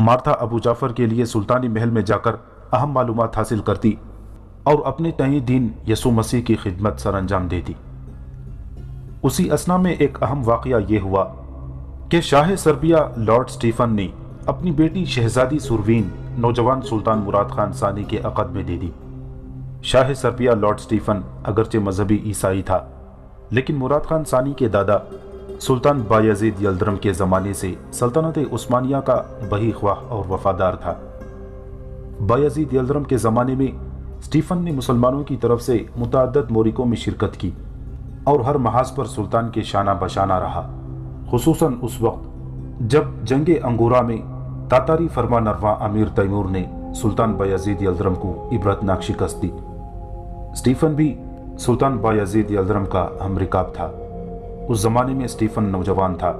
Martha ابو جعفر کے لیے سلطانی محل میں جا کر اہم معلومات حاصل کرتی اور اپنے تئیں دین یسوع مسیح کی خدمت سر انجام دیتی۔ اسی اثنا میں ایک اہم واقعہ یہ ہوا کہ شاہ سربیا لارڈ سٹیفن نے اپنی بیٹی شہزادی سوروین نوجوان سلطان مراد خان ثانی کے عقد میں دے دی۔ شاہ سربیا لارڈ سٹیفن اگرچہ مذہبی عیسائی تھا، لیکن مراد خان ثانی کے دادا سلطان بایزید یلدرم کے زمانے سے سلطنت عثمانیہ کا بہی خواہ اور وفادار تھا۔ بایزید یلدرم کے زمانے میں سٹیفن نے مسلمانوں کی طرف سے متعدد مورکوں میں شرکت کی اور ہر محاذ پر سلطان کے شانہ بشانہ رہا، خصوصاً اس وقت جب جنگ انگورا میں تاتاری فرما نرواں امیر تیمور نے سلطان بایزید یلدرم کو عبرتناک شکست دی۔ سٹیفن بھی سلطان بایزید یلدرم کا ہم رکاب تھا۔ اس زمانے میں سٹیفن نوجوان تھا۔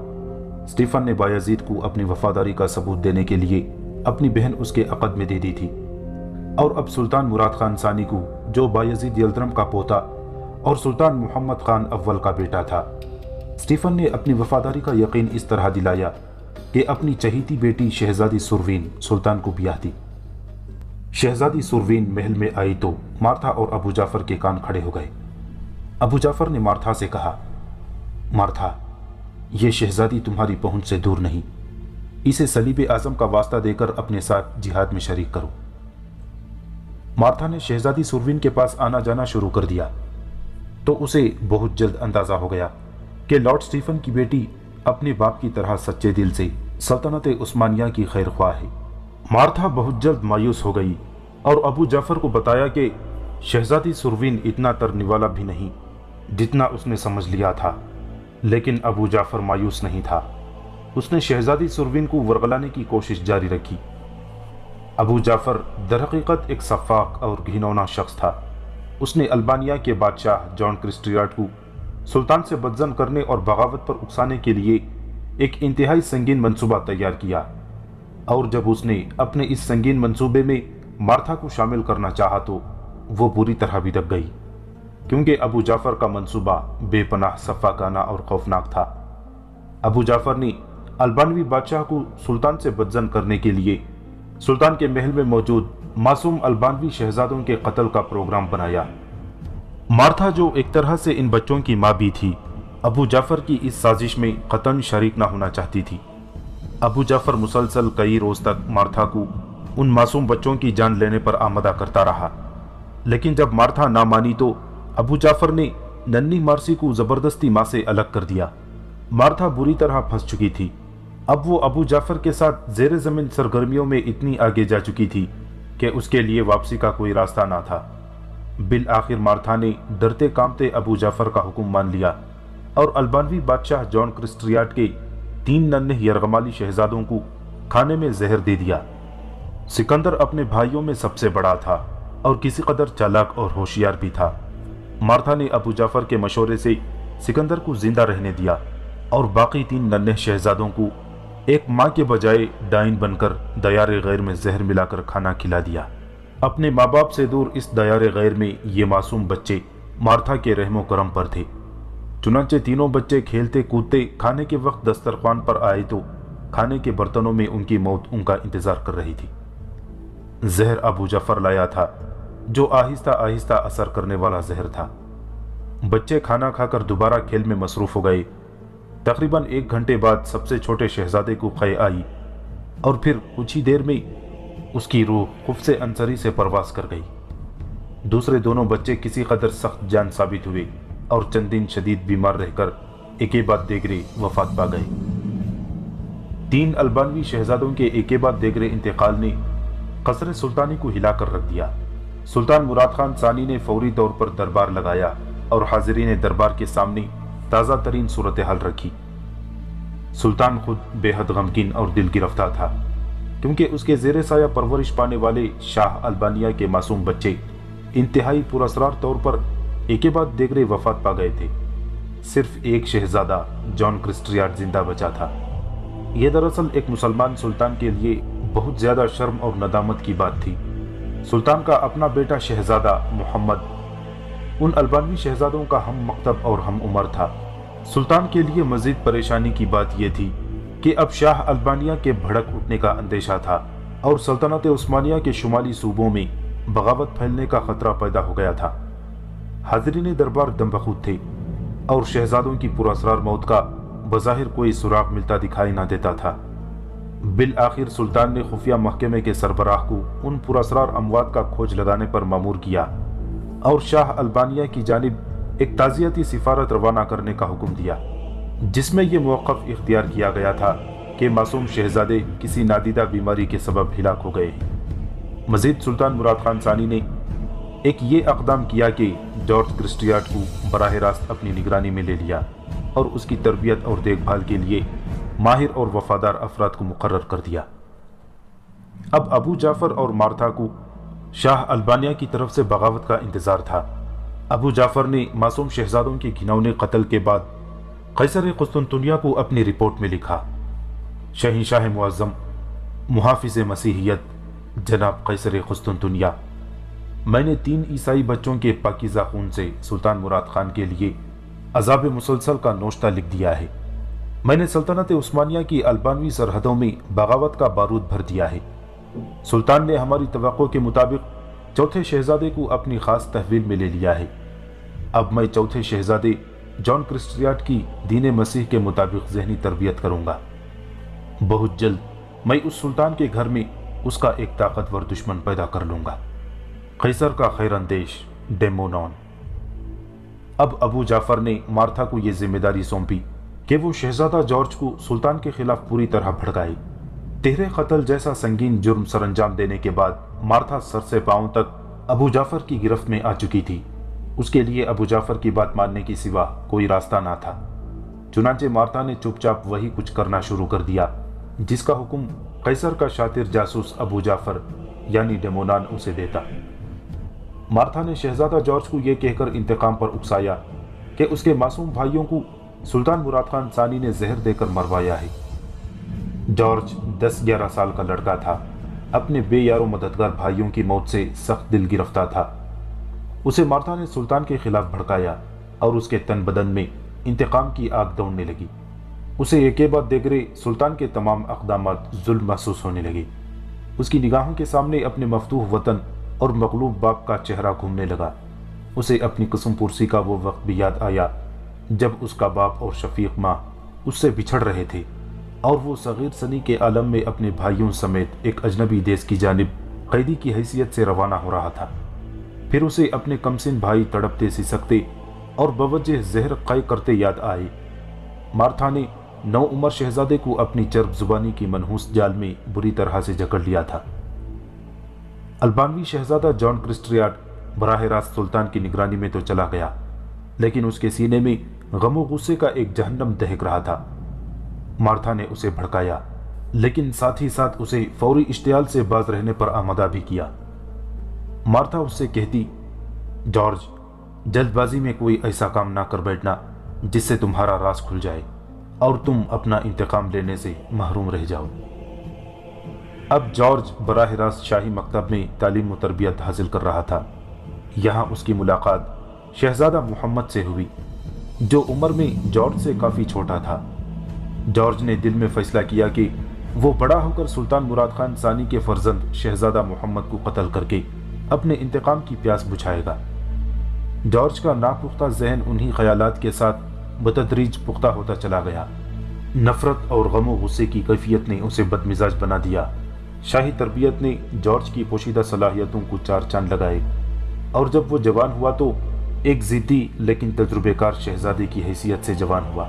سٹیفن نے بایزید کو اپنی وفاداری کا ثبوت دینے کے لیے اپنی بہن اس کے عقد میں دے دی تھی، اور اب سلطان مراد خان ثانی کو، جو بایزید یلدرم کا پوتا اور سلطان محمد خان اول کا بیٹا تھا، سٹیفن نے اپنی وفاداری کا یقین اس طرح دلایا کہ اپنی چہیتی بیٹی شہزادی سوروین سلطان کو بیاہ دی۔ شہزادی سوروین محل میں آئی تو مارتھا اور ابو جعفر کے کان کھڑے ہو گئے۔ ابو جعفر نے مارتھا سے کہا، مارتھا، یہ شہزادی تمہاری پہنچ سے دور نہیں، اسے صلیب اعظم کا واسطہ دے کر اپنے ساتھ جہاد میں شریک کرو۔ مارتھا نے شہزادی سوروین کے پاس آنا جانا شروع کر دیا تو اسے بہت جلد اندازہ ہو گیا کہ لارڈ سٹیفن کی بیٹی اپنے باپ کی طرح سچے دل سے سلطنت عثمانیہ کی خیر خواہ ہے۔ مارتھا بہت جلد مایوس ہو گئی اور ابو جعفر کو بتایا کہ شہزادی سوروین اتنا ترنے والا بھی نہیں جتنا اس نے سمجھ لیا تھا، لیکن ابو جعفر مایوس نہیں تھا۔ اس نے شہزادی سوروین کو ورغلانے کی کوشش جاری رکھی۔ ابو جعفر درحقیقت ایک سفاک اور گھنونا شخص تھا۔ اس نے البانیہ کے بادشاہ جان کرسٹریاٹ کو سلطان سے بدظن کرنے اور بغاوت پر اکسانے کے لیے ایک انتہائی سنگین منصوبہ تیار کیا، اور جب اس نے اپنے اس سنگین منصوبے میں مارتھا کو شامل کرنا چاہا تو وہ بری طرح بھڑک گئی، کیونکہ ابو جعفر کا منصوبہ بے پناہ سفاکانہ اور خوفناک تھا۔ ابو جعفر نے البانوی بادشاہ کو سلطان سے بدظن کرنے کے لیے سلطان کے محل میں موجود معصوم البانوی شہزادوں کے قتل کا پروگرام بنایا۔ مارتھا، جو ایک طرح سے ان بچوں کی ماں بھی تھی، ابو جعفر کی اس سازش میں قطعاً شریک نہ ہونا چاہتی تھی۔ ابو جعفر مسلسل کئی روز تک مارتھا کو ان معصوم بچوں کی جان لینے پر آمادہ کرتا رہا، لیکن جب مارتھا نہ مانی تو ابو جعفر نے ننھی مارسی کو زبردستی ماں سے الگ کر دیا۔ مارتھا بری طرح پھنس چکی تھی۔ اب وہ ابو جعفر کے ساتھ زیر زمین سرگرمیوں میں اتنی آگے جا چکی تھی کہ اس کے لیے واپسی کا کوئی راستہ نہ تھا۔ بالآخر مارتھا نے ڈرتے کانپتے ابو جعفر کا حکم مان لیا اور البانوی بادشاہ جان کرسٹریاٹ کے 3 ننھے یرغمالی شہزادوں کو کھانے میں زہر دے دیا۔ سکندر اپنے بھائیوں میں سب سے بڑا تھا اور کسی قدر چالاک اور ہوشیار بھی تھا۔ مارتھا نے ابو جعفر کے مشورے سے سکندر کو زندہ رہنے دیا اور باقی 3 ننھے شہزادوں کو ایک ماں کے بجائے ڈائن بن کر دیار غیر میں زہر ملا کر کھانا کھلا دیا۔ اپنے ماں باپ سے دور اس دیار غیر میں یہ معصوم بچے مارتھا کے رحم و کرم پر تھے۔ چنانچہ تینوں بچے کھیلتے کودتے کھانے کے وقت دسترخوان پر آئے تو کھانے کے برتنوں میں ان کی موت ان کا انتظار کر رہی تھی۔ زہر ابو جعفر لایا تھا، جو آہستہ آہستہ اثر کرنے والا زہر تھا۔ بچے کھانا کھا کر دوبارہ کھیل میں مصروف ہو گئے۔ تقریباً 1 گھنٹے بعد سب سے چھوٹے شہزادے کو قے آئی اور پھر کچھ ہی دیر میں اس کی روح خفت عنصری سے پرواز کر گئی۔ دوسرے دونوں بچے کسی قدر سخت جان ثابت ہوئے اور چند دن شدید بیمار رہ کر ایک بعد دیگرے وفات پا گئے۔ 3 البانوی شہزادوں کے ایک بعد دیگرے انتقال نے قصر سلطانی کو ہلا کر رکھ دیا۔ سلطان مراد خان ثانی نے فوری طور پر دربار لگایا اور حاضرین دربار کے سامنے تازہ ترین صورتحال رکھی۔ سلطان خود بے حد غمگین اور دل گرفتہ تھا، کیونکہ اس کے زیر سایہ پرورش پانے والے شاہ البانیہ کے معصوم بچے انتہائی پراسرار طور پر ایک بعد دیگرے وفات پا گئے تھے۔ صرف ایک شہزادہ جان کرسٹریاٹ زندہ بچا تھا۔ یہ دراصل ایک مسلمان سلطان کے لیے بہت زیادہ شرم اور ندامت کی بات تھی۔ سلطان کا اپنا بیٹا شہزادہ محمد ان البانوی شہزادوں کا ہم مکتب اور ہم عمر تھا۔ سلطان کے لیے مزید پریشانی کی بات یہ تھی کہ اب شاہ البانیہ کے بھڑک اٹھنے کا اندیشہ تھا اور سلطنت عثمانیہ کے شمالی صوبوں میں بغاوت پھیلنے کا خطرہ پیدا ہو گیا تھا۔ حاضرین دربار دم بخود تھے اور شہزادوں کی پراسرار موت کا بظاہر کوئی سراغ ملتا دکھائی نہ دیتا تھا۔ بالآخر سلطان نے خفیہ محکمے کے سربراہ کو ان پراسرار اموات کا کھوج لگانے پر مامور کیا اور شاہ البانیہ کی جانب ایک تعزیتی سفارت روانہ کرنے کا حکم دیا، جس میں یہ موقف اختیار کیا گیا تھا کہ معصوم شہزادے کسی نادیدہ بیماری کے سبب ہلاک ہو گئے۔ مزید سلطان مراد خان ثانی نے ایک یہ اقدام کیا کہ جارج کرسٹیارٹ کو براہ راست اپنی نگرانی میں لے لیا اور اس کی تربیت اور دیکھ بھال کے لیے ماہر اور وفادار افراد کو مقرر کر دیا۔ اب ابو جعفر اور مارتھا کو شاہ البانیہ کی طرف سے بغاوت کا انتظار تھا۔ ابو جعفر نے معصوم شہزادوں کے گھناؤنے قتل کے بعد قیصر قسطنطنیہ کو اپنی رپورٹ میں لکھا: شہنشاہ معظم محافظ مسیحیت جناب قیصر قسطنطنیہ، میں نے 3 عیسائی بچوں کے پاکیزہ خون سے سلطان مراد خان کے لیے عذاب مسلسل کا نوشتہ لکھ دیا ہے۔ میں نے سلطنت عثمانیہ کی البانوی سرحدوں میں بغاوت کا بارود بھر دیا ہے۔ سلطان نے ہماری توقع کے مطابق چوتھے شہزادے کو اپنی خاص تحویل میں لے لیا ہے۔ اب میں چوتھے شہزادے جان کرسٹیارٹ کی دین مسیح کے مطابق ذہنی تربیت کروں گا۔ بہت جلد میں اس سلطان کے گھر میں اس کا ایک طاقتور دشمن پیدا کر لوں گا، قیصر کا خیر اندیش ڈیمونون۔ اب ابو جعفر نے مارتھا کو یہ ذمہ داری سونپی کہ وہ شہزادہ جارج کو سلطان کے خلاف پوری طرح بھڑکائے۔ تہرے قتل جیسا سنگین جرم سر انجام دینے کے بعد مارتھا سر سے پاؤں تک ابو جعفر کی گرفت میں آ چکی تھی۔ اس کے لیے ابو جعفر کی بات ماننے کی سوا کوئی راستہ نہ تھا۔ چنانچہ مارتھا نے چپ چاپ وہی کچھ کرنا شروع کر دیا جس کا حکم قیصر کا شاطر جاسوس ابو جعفر یعنی ڈیمونان اسے دیتا۔ مارتھا نے شہزادہ جارج کو یہ کہہ کر انتقام پر اکسایا کہ اس کے معصوم بھائیوں کو سلطان مراد خان ثانی نے زہر دے کر مروایا ہے۔ جارج 10-11 سال کا لڑکا تھا، اپنے بے یار و مددگار بھائیوں کی موت سے سخت دل گرفتہ تھا۔ اسے مارتھا نے سلطان کے خلاف بھڑکایا اور اس کے تن بدن میں انتقام کی آگ دوڑنے لگی۔ اسے ایک کے بعد دیگرے سلطان کے تمام اقدامات ظلم محسوس ہونے لگے۔ اس کی نگاہوں کے سامنے اپنے مفتوح وطن اور مغلوب باپ کا چہرہ گھومنے لگا۔ اسے اپنی قسم پرسی کا وہ وقت بھی یاد آیا جب اس کا باپ اور شفیق ماں اس سے بچھڑ رہے تھے اور وہ صغیر سنی کے عالم میں اپنے بھائیوں سمیت ایک اجنبی دیس کی جانب قیدی کی حیثیت سے روانہ ہو رہا تھا۔ پھر اسے اپنے کمسن بھائی تڑپتے سسکتے اور بوجہ زہر قے کرتے یاد آئے۔ مارتھا نے نوعمر شہزادے کو اپنی چرب زبانی کی منحوس جال میں بری طرح سے جکڑ لیا تھا۔ البانوی شہزادہ جان کرسٹیارٹ براہ راست سلطان کی نگرانی میں تو چلا گیا، لیکن اس کے سینے میں غم و غصے کا ایک جہنم دہک رہا تھا۔ مارتھا نے اسے بھڑکایا، لیکن ساتھ ہی ساتھ اسے فوری اشتعال سے باز رہنے پر آمادہ بھی کیا۔ مارتھا اس سے کہتی: جارج، جلد بازی میں کوئی ایسا کام نہ کر بیٹھنا جس سے تمہارا راز کھل جائے اور تم اپنا انتقام لینے سے محروم رہ جاؤ۔ اب جارج براہ راست شاہی مکتب میں تعلیم و تربیت حاصل کر رہا تھا۔ یہاں اس کی ملاقات شہزادہ محمد سے ہوئی، جو عمر میں جارج سے کافی چھوٹا تھا۔ جارج نے دل میں فیصلہ کیا کہ وہ بڑا ہو کر سلطان مراد خان ثانی کے فرزند شہزادہ محمد کو قتل کر کے اپنے انتقام کی پیاس بجھائے گا۔ جارج کا ناپختہ ذہن انہی خیالات کے ساتھ بتدریج پختہ ہوتا چلا گیا۔ نفرت اور غم و غصے کی کیفیت نے اسے بدمزاج بنا دیا۔ شاہی تربیت نے جارج کی پوشیدہ صلاحیتوں کو 4 چاند لگائے، اور جب وہ جوان ہوا تو ایک ضدی لیکن تجربے کار شہزادے کی حیثیت سے جوان ہوا۔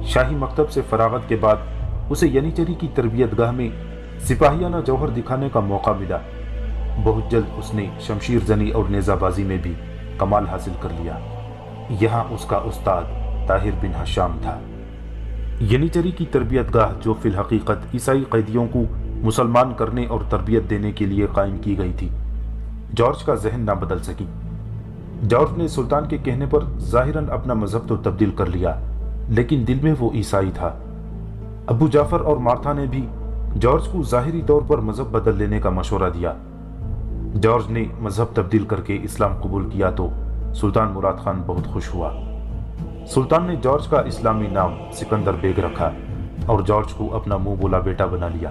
شاہی مکتب سے فراغت کے بعد اسے ینیچری کی تربیت گاہ میں سپاہیانہ جوہر دکھانے کا موقع ملا۔ بہت جلد اس نے شمشیر زنی اور نیزہ بازی میں بھی کمال حاصل کر لیا۔ یہاں اس کا استاد طاہر بن ہشام تھا۔ ینیچری کی تربیت گاہ جو فی الحقیقت عیسائی قیدیوں کو مسلمان کرنے اور تربیت دینے کے لیے قائم کی گئی تھی، جارج کا ذہن نہ بدل سکی۔ جارج نے سلطان کے کہنے پر ظاہراً اپنا مذہب تو تبدیل کر لیا، لیکن دل میں وہ عیسائی تھا۔ ابو جعفر اور مارتھا نے بھی جارج کو ظاہری طور پر مذہب بدل لینے کا مشورہ دیا۔ جارج نے مذہب تبدیل کر کے اسلام قبول کیا تو سلطان مراد خان بہت خوش ہوا۔ سلطان نے جارج کا اسلامی نام سکندر بیگ رکھا، اور جارج کو اپنا منہ بولا بیٹا بنا لیا۔